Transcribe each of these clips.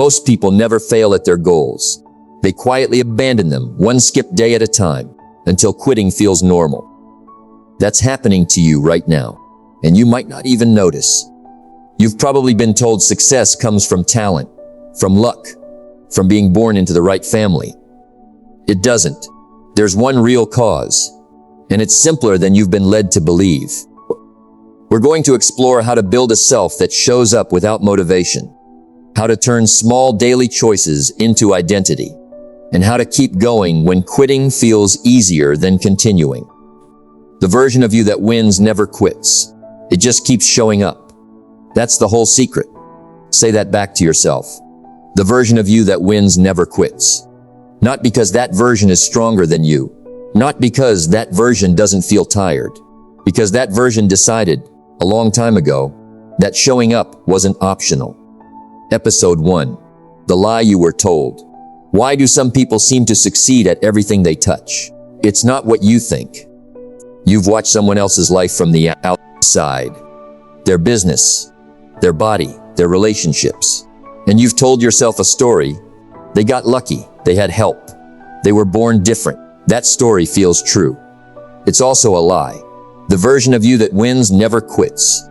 Most people never fail at their goals. They quietly abandon them, one skipped day at a time, until quitting feels normal. That's happening to you right now, and you might not even notice. You've probably been told success comes from talent, from luck, from being born into the right family. It doesn't. There's one real cause, and it's simpler than you've been led to believe. We're going to explore how to build a self that shows up without motivation, how to turn small daily choices into identity, and how to keep going when quitting feels easier than continuing. The version of you that wins never quits. It just keeps showing up. That's the whole secret. Say that back to yourself. The version of you that wins never quits. Not because that version is stronger than you. Not because that version doesn't feel tired. Because that version decided, a long time ago, that showing up wasn't optional. Episode 1. The lie you were told. Why do some people seem to succeed at everything they touch? It's not what you think. You've watched someone else's life from the outside. Their business, their body, their relationships. And you've told yourself a story. They got lucky. They had help. They were born different. That story feels true. It's also a lie. The version of you that wins never quits.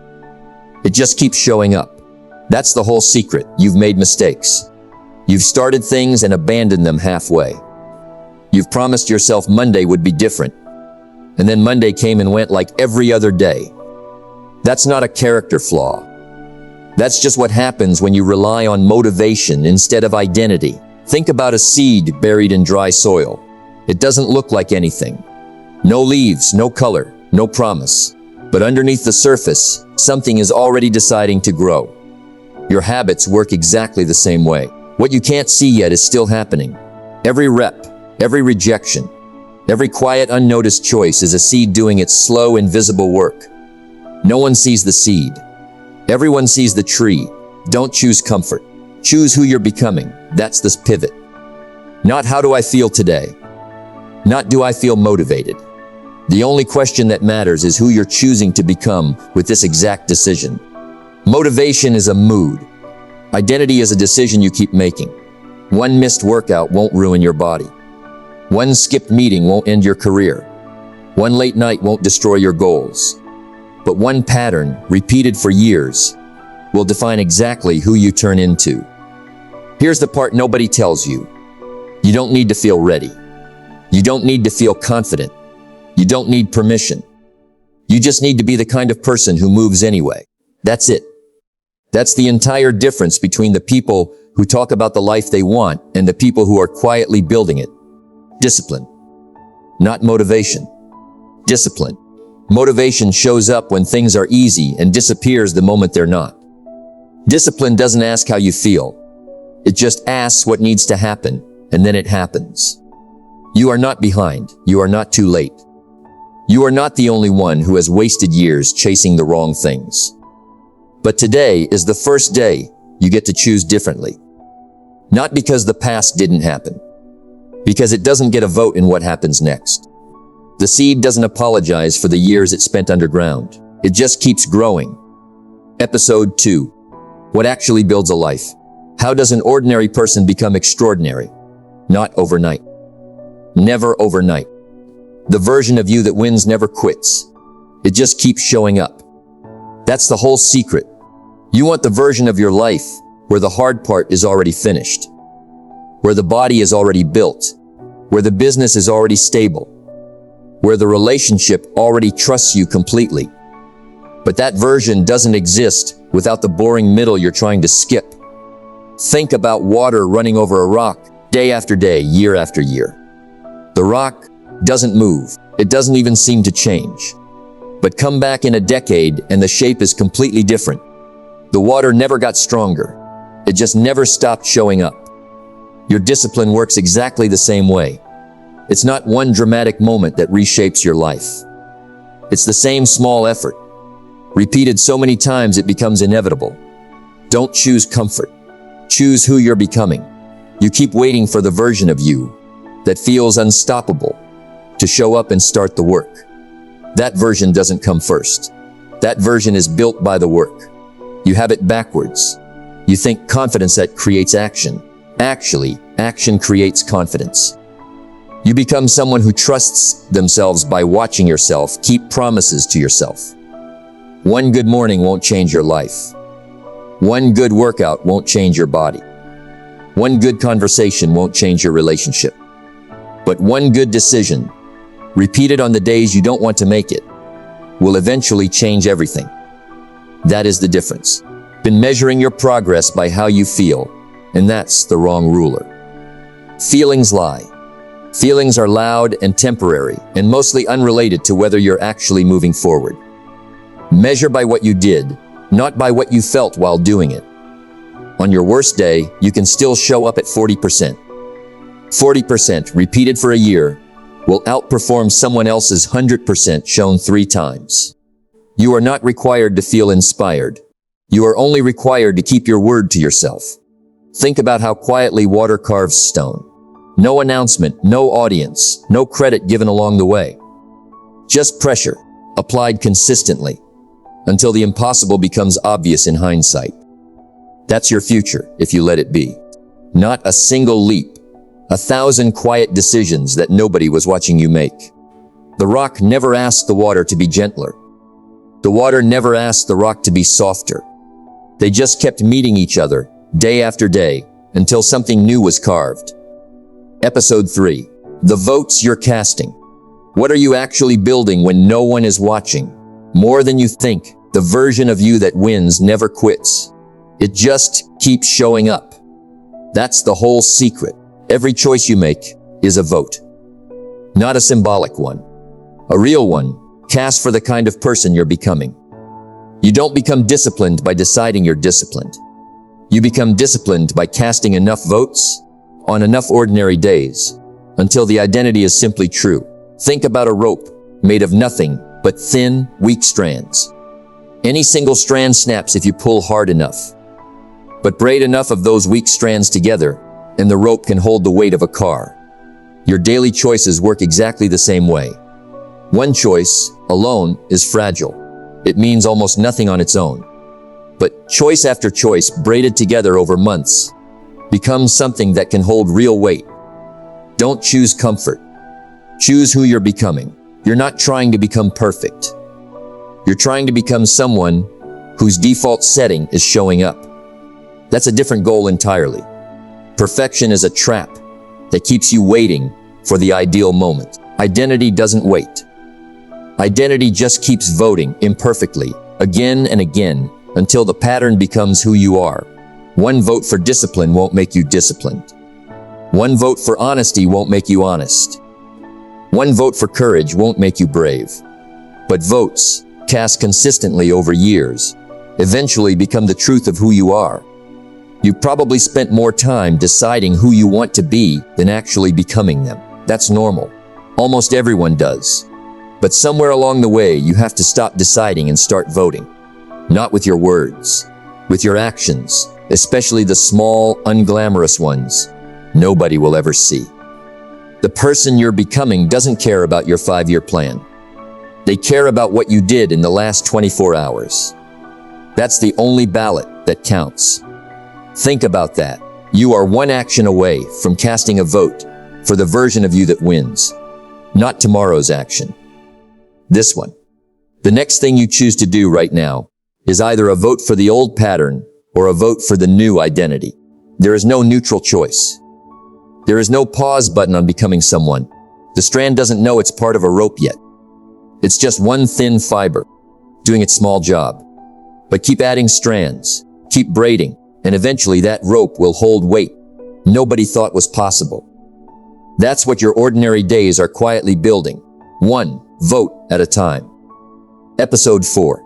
It just keeps showing up. That's the whole secret. You've made mistakes. You've started things and abandoned them halfway. You've promised yourself Monday would be different. And then Monday came and went like every other day. That's not a character flaw. That's just what happens when you rely on motivation instead of identity. Think about a seed buried in dry soil. It doesn't look like anything. No leaves, no color, no promise. But underneath the surface, something is already deciding to grow. Your habits work exactly the same way. What you can't see yet is still happening. Every rep, every rejection, every quiet, unnoticed choice is a seed doing its slow, invisible work. No one sees the seed. Everyone sees the tree. Don't choose comfort. Choose who you're becoming. That's the pivot. Not how do I feel today? Not do I feel motivated? The only question that matters is who you're choosing to become with this exact decision. Motivation is a mood. Identity is a decision you keep making. One missed workout won't ruin your body. One skipped meeting won't end your career. One late night won't destroy your goals. But one pattern, repeated for years, will define exactly who you turn into. Here's the part nobody tells you. You don't need to feel ready. You don't need to feel confident. You don't need permission. You just need to be the kind of person who moves anyway. That's it. That's the entire difference between the people who talk about the life they want and the people who are quietly building it. Discipline. Not motivation. Discipline. Motivation shows up when things are easy and disappears the moment they're not. Discipline doesn't ask how you feel. It just asks what needs to happen, and then it happens. You are not behind. You are not too late. You are not the only one who has wasted years chasing the wrong things. But today is the first day you get to choose differently. Not because the past didn't happen. Because it doesn't get a vote in what happens next. The seed doesn't apologize for the years it spent underground. It just keeps growing. Episode 2. What actually builds a life? How does an ordinary person become extraordinary? Not overnight. Never overnight. The version of you that wins never quits. It just keeps showing up. That's the whole secret. You want the version of your life where the hard part is already finished, where the body is already built, where the business is already stable, where the relationship already trusts you completely. But that version doesn't exist without the boring middle you're trying to skip. Think about water running over a rock day after day, year after year. The rock doesn't move. It doesn't even seem to change. But come back in a decade and the shape is completely different. The water never got stronger. It just never stopped showing up. Your discipline works exactly the same way. It's not one dramatic moment that reshapes your life. It's the same small effort. Repeated so many times it becomes inevitable. Don't choose comfort. Choose who you're becoming. You keep waiting for the version of you that feels unstoppable to show up and start the work. That version doesn't come first. That version is built by the work. You have it backwards. You think confidence that creates action. Actually, action creates confidence. You become someone who trusts themselves by watching yourself keep promises to yourself. One good morning won't change your life. One good workout won't change your body. One good conversation won't change your relationship. But one good decision, repeated on the days you don't want to make it, will eventually change everything. That is the difference. Been measuring your progress by how you feel, and that's the wrong ruler. Feelings lie. Feelings are loud and temporary, and mostly unrelated to whether you're actually moving forward. Measure by what you did, not by what you felt while doing it. On your worst day, you can still show up at 40%. 40% repeated for a year will outperform someone else's 100% shown 3 times. You are not required to feel inspired. You are only required to keep your word to yourself. Think about how quietly water carves stone. No announcement, no audience, no credit given along the way. Just pressure, applied consistently, until the impossible becomes obvious in hindsight. That's your future, if you let it be. Not a single leap, 1,000 quiet decisions that nobody was watching you make. The rock never asked the water to be gentler. The water never asked the rock to be softer. They just kept meeting each other, day after day, until something new was carved. Episode 3. The votes you're casting. What are you actually building when no one is watching? More than you think, the version of you that wins never quits. It just keeps showing up. That's the whole secret. Every choice you make is a vote. Not a symbolic one. A real one, cast for the kind of person you're becoming. You don't become disciplined by deciding you're disciplined. You become disciplined by casting enough votes on enough ordinary days until the identity is simply true. Think about a rope made of nothing but thin, weak strands. Any single strand snaps if you pull hard enough. But braid enough of those weak strands together, and the rope can hold the weight of a car. Your daily choices work exactly the same way. One choice, alone, is fragile. It means almost nothing on its own. But choice after choice, braided together over months, becomes something that can hold real weight. Don't choose comfort. Choose who you're becoming. You're not trying to become perfect. You're trying to become someone whose default setting is showing up. That's a different goal entirely. Perfection is a trap that keeps you waiting for the ideal moment. Identity doesn't wait. Identity just keeps voting imperfectly, again and again, until the pattern becomes who you are. One vote for discipline won't make you disciplined. One vote for honesty won't make you honest. One vote for courage won't make you brave. But votes, cast consistently over years, eventually become the truth of who you are. You probably spent more time deciding who you want to be than actually becoming them. That's normal. Almost everyone does. But somewhere along the way, you have to stop deciding and start voting. Not with your words, with your actions, especially the small, unglamorous ones nobody will ever see. The person you're becoming doesn't care about your 5-year plan. They care about what you did in the last 24 hours. That's the only ballot that counts. Think about that. You are one action away from casting a vote for the version of you that wins. Not tomorrow's action. This one. The next thing you choose to do right now is either a vote for the old pattern or a vote for the new identity. There is no neutral choice. There is no pause button on becoming someone. The strand doesn't know it's part of a rope yet. It's just one thin fiber, doing its small job. But keep adding strands, keep braiding, and eventually that rope will hold weight nobody thought was possible. That's what your ordinary days are quietly building, one vote at a time. Episode 4.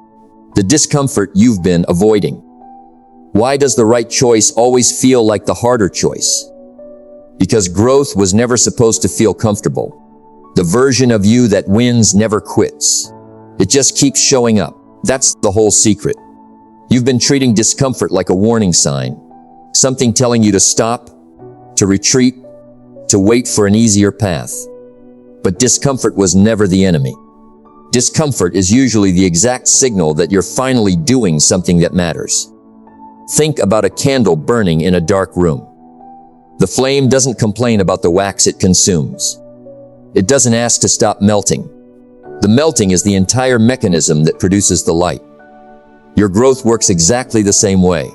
The discomfort you've been avoiding. Why does the right choice always feel like the harder choice? Because growth was never supposed to feel comfortable. The version of you that wins never quits. It just keeps showing up. That's the whole secret. You've been treating discomfort like a warning sign, something telling you to stop, to retreat, to wait for an easier path. But discomfort was never the enemy. Discomfort is usually the exact signal that you're finally doing something that matters. Think about a candle burning in a dark room. The flame doesn't complain about the wax it consumes. It doesn't ask to stop melting. The melting is the entire mechanism that produces the light. Your growth works exactly the same way.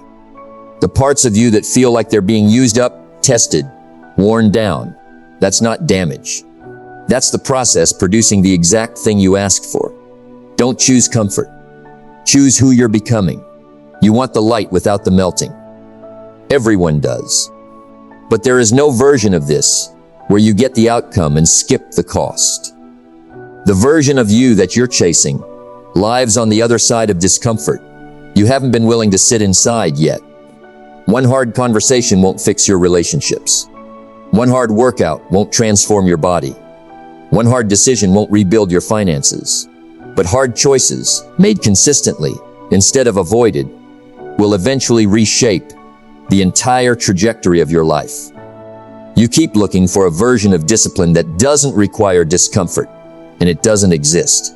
The parts of you that feel like they're being used up, tested, worn down, that's not damage. That's the process producing the exact thing you asked for. Don't choose comfort. Choose who you're becoming. You want the light without the melting. Everyone does. But there is no version of this where you get the outcome and skip the cost. The version of you that you're chasing lives on the other side of discomfort. You haven't been willing to sit inside yet. One hard conversation won't fix your relationships. One hard workout won't transform your body. One hard decision won't rebuild your finances. But hard choices, made consistently instead of avoided, will eventually reshape the entire trajectory of your life. You keep looking for a version of discipline that doesn't require discomfort, and it doesn't exist.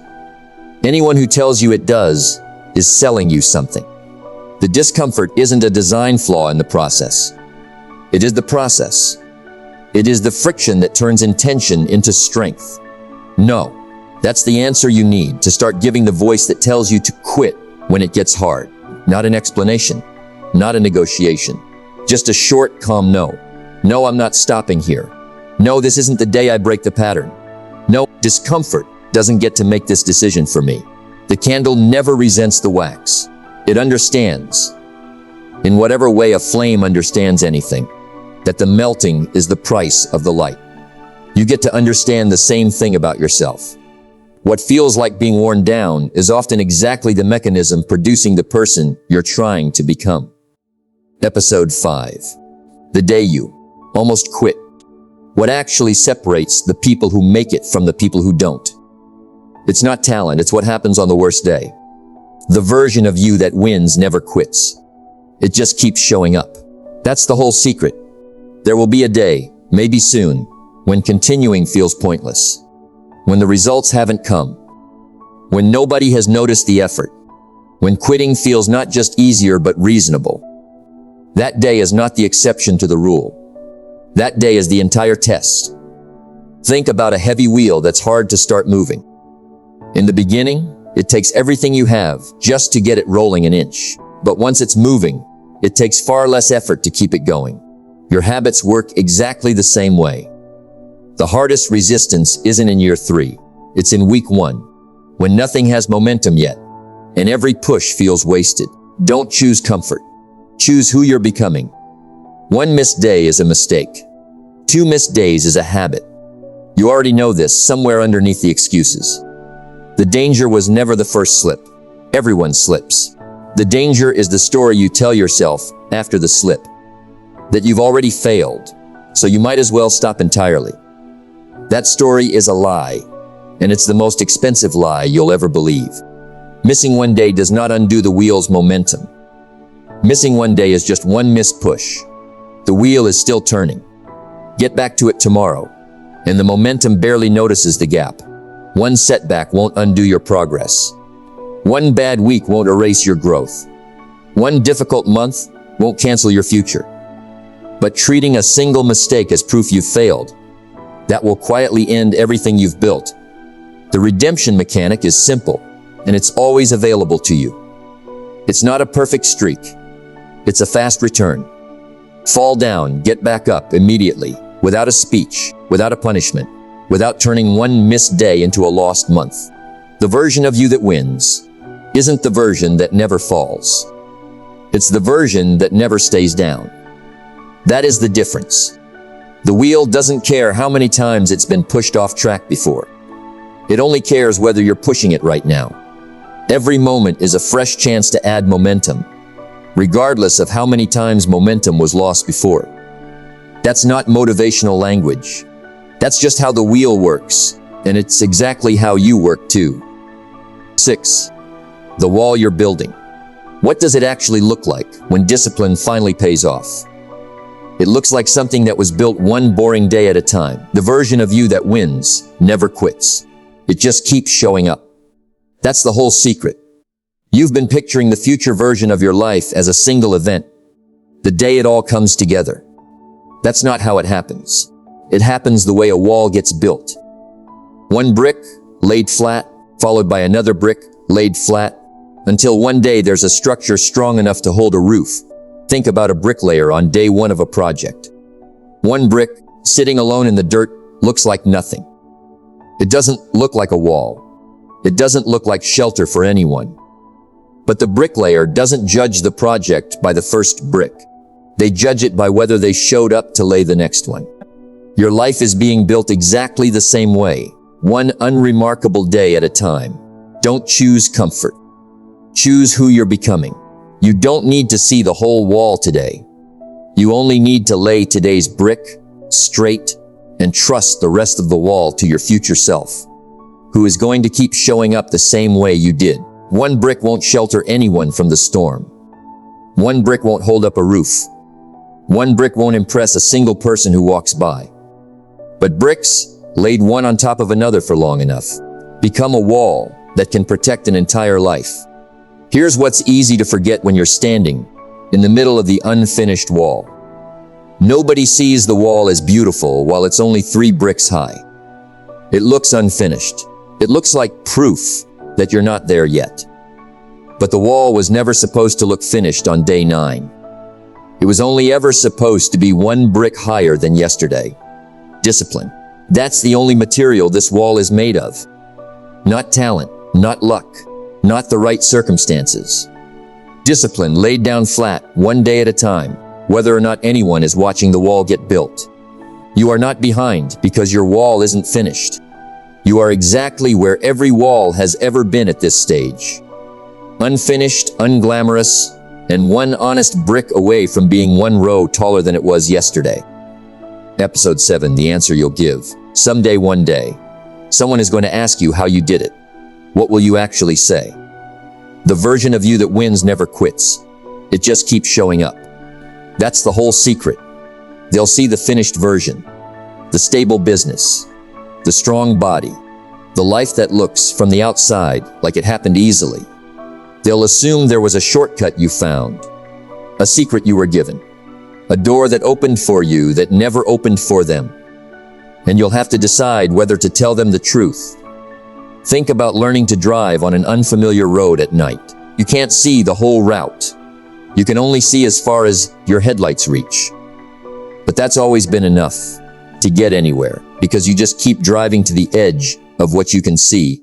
Anyone who tells you it does is selling you something. The discomfort isn't a design flaw in the process. It is the process. It is the friction that turns intention into strength. No, that's the answer you need to start giving the voice that tells you to quit when it gets hard. Not an explanation, not a negotiation, just a short, calm no. No, I'm not stopping here. No, this isn't the day I break the pattern. No, discomfort doesn't get to make this decision for me. The candle never resents the wax. It understands, in whatever way a flame understands anything, that the melting is the price of the light. You get to understand the same thing about yourself. What feels like being worn down is often exactly the mechanism producing the person you're trying to become. Episode 5. The day you almost quit. What actually separates the people who make it from the people who don't? It's not talent, it's what happens on the worst day. The version of you that wins never quits. It just keeps showing up. That's the whole secret. There will be a day, maybe soon, when continuing feels pointless. When the results haven't come. When nobody has noticed the effort. When quitting feels not just easier but reasonable. That day is not the exception to the rule. That day is the entire test. Think about a heavy wheel that's hard to start moving. In the beginning, it takes everything you have just to get it rolling an inch. But once it's moving, it takes far less effort to keep it going. Your habits work exactly the same way. The hardest resistance isn't in year 3. It's in week 1, when nothing has momentum yet, and every push feels wasted. Don't choose comfort. Choose who you're becoming. 1 missed day is a mistake. 2 missed days is a habit. You already know this somewhere underneath the excuses. The danger was never the first slip. Everyone slips. The danger is the story you tell yourself after the slip. That you've already failed, so you might as well stop entirely. That story is a lie, and it's the most expensive lie you'll ever believe. Missing 1 day does not undo the wheel's momentum. Missing 1 day is just 1 missed push. The wheel is still turning. Get back to it tomorrow, and the momentum barely notices the gap. 1 setback won't undo your progress. 1 bad week won't erase your growth. 1 difficult month won't cancel your future. But treating a single mistake as proof you've failed, that will quietly end everything you've built. The redemption mechanic is simple, and it's always available to you. It's not a perfect streak. It's a fast return. Fall down, get back up immediately, without a speech, without a punishment, without turning 1 missed day into a lost month. The version of you that wins isn't the version that never falls. It's the version that never stays down. That is the difference. The wheel doesn't care how many times it's been pushed off track before. It only cares whether you're pushing it right now. Every moment is a fresh chance to add momentum, regardless of how many times momentum was lost before. That's not motivational language. That's just how the wheel works, and it's exactly how you work too. 6. The wall you're building. What does it actually look like when discipline finally pays off? It looks like something that was built 1 boring day at a time. The version of you that wins never quits. It just keeps showing up. That's the whole secret. You've been picturing the future version of your life as a single event, the day it all comes together. That's not how it happens. It happens the way a wall gets built. One brick laid flat, followed by another brick laid flat, until one day there's a structure strong enough to hold a roof. Think about a bricklayer on day one of a project. One brick, sitting alone in the dirt, looks like nothing. It doesn't look like a wall. It doesn't look like shelter for anyone. But the bricklayer doesn't judge the project by the first brick. They judge it by whether they showed up to lay the next one. Your life is being built exactly the same way, one unremarkable day at a time. Don't choose comfort. Choose who you're becoming. You don't need to see the whole wall today. You only need to lay today's brick straight and trust the rest of the wall to your future self, who is going to keep showing up the same way you did. One brick won't shelter anyone from the storm. One brick won't hold up a roof. One brick won't impress a single person who walks by. But bricks, laid one on top of another for long enough, become a wall that can protect an entire life. Here's what's easy to forget when you're standing in the middle of the unfinished wall. Nobody sees the wall as beautiful while it's only 3 bricks high. It looks unfinished. It looks like proof that you're not there yet. But the wall was never supposed to look finished on day 9. It was only ever supposed to be 1 brick higher than yesterday. Discipline. That's the only material this wall is made of. Not talent, not luck, not the right circumstances. Discipline laid down flat, one day at a time, whether or not anyone is watching the wall get built. You are not behind because your wall isn't finished. You are exactly where every wall has ever been at this stage. Unfinished, unglamorous, and 1 honest brick away from being 1 row taller than it was yesterday. Episode 7, the answer you'll give. Someday, one day, someone is going to ask you how you did it. What will you actually say? The version of you that wins never quits. It just keeps showing up. That's the whole secret. They'll see the finished version, the stable business, the strong body, the life that looks from the outside like it happened easily. They'll assume there was a shortcut you found, a secret you were given, a door that opened for you that never opened for them. And you'll have to decide whether to tell them the truth. Think about learning to drive on an unfamiliar road at night. You can't see the whole route. You can only see as far as your headlights reach. But that's always been enough to get anywhere, because you just keep driving to the edge of what you can see,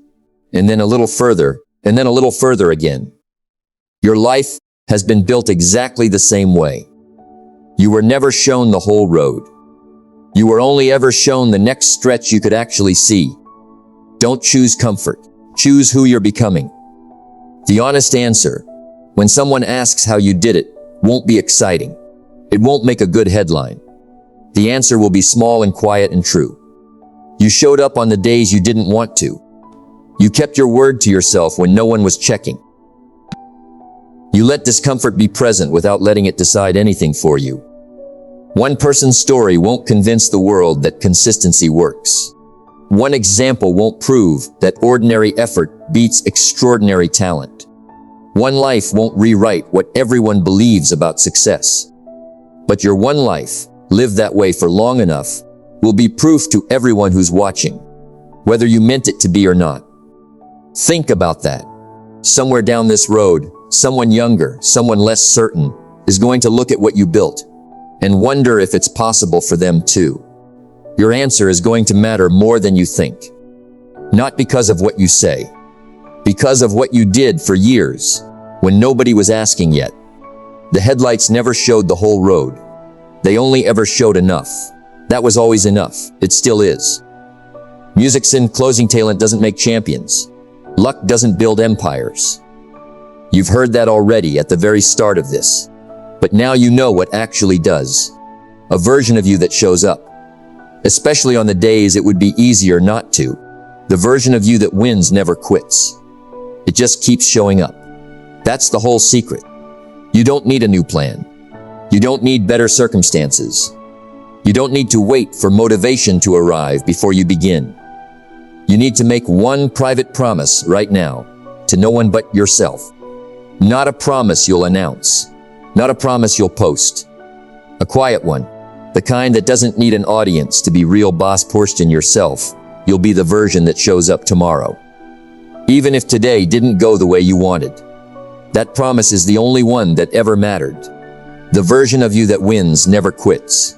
and then a little further, and then a little further again. Your life has been built exactly the same way. You were never shown the whole road. You were only ever shown the next stretch you could actually see. Don't choose comfort. Choose who you're becoming. The honest answer, when someone asks how you did it, won't be exciting. It won't make a good headline. The answer will be small and quiet and true. You showed up on the days you didn't want to. You kept your word to yourself when no one was checking. You let discomfort be present without letting it decide anything for you. One person's story won't convince the world that consistency works. One example won't prove that ordinary effort beats extraordinary talent. One life won't rewrite what everyone believes about success. But your one life, lived that way for long enough, will be proof to everyone who's watching, whether you meant it to be or not. Think about that. Somewhere down this road, someone younger, someone less certain, is going to look at what you built and wonder if it's possible for them too. Your answer is going to matter more than you think. Not because of what you say, because of what you did for years, when nobody was asking yet. The headlights never showed the whole road. They only ever showed enough. That was always enough. It still is. Music's in closing talent doesn't make champions. Luck doesn't build empires. You've heard that already at the very start of this. But now you know what actually does. A version of you that shows up. Especially on the days it would be easier not to. The version of you that wins never quits. It just keeps showing up. That's the whole secret. You don't need a new plan. You don't need better circumstances. You don't need to wait for motivation to arrive before you begin. You need to make one private promise right now to no one but yourself. Not a promise you'll announce. Not a promise you'll post. A quiet one. The kind that doesn't need an audience to be real boss portion yourself. You'll be the version that shows up tomorrow. Even if today didn't go the way you wanted. That promise is the only one that ever mattered. The version of you that wins never quits.